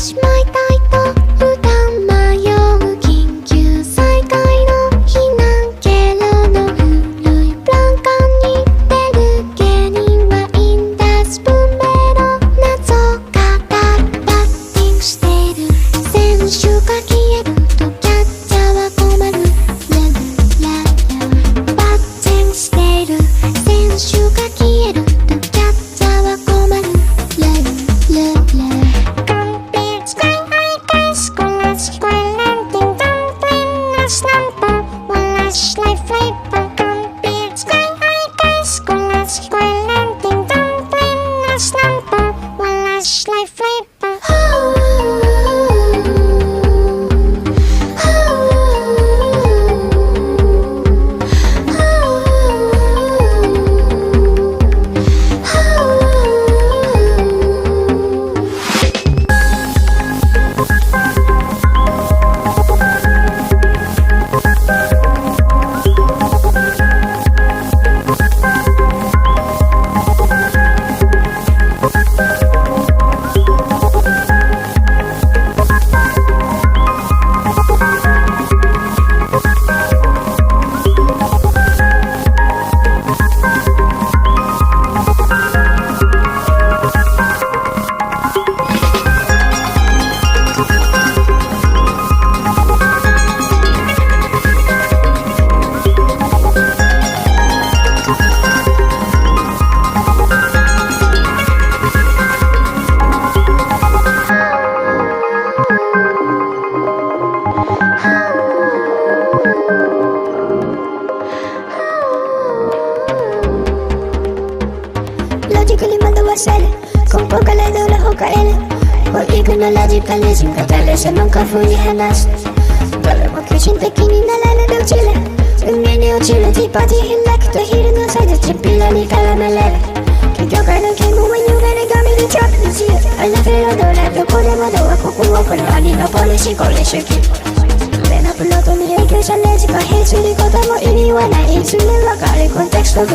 しまいたいと普段迷う緊急災害の避難経路の古いブランカに出る芸人はインダスブメロ謎がバッティングしている選手が消えるとキャッチャーは困るバッティングしている選手が消えるとキャッチャーは困るLogicalism 語るその過去に話すどれも巨人的になられるうちで海に落ちるティーパーティー開くと昼のサイズチンピラに絡めれる結局の言語は歪れ髪にチョップ自由あのフェロドラどこでもドアここをこの兄のポリシーこれ主義上のプロットに影響され時間変することも意味はないいずれ分かるコンテクスト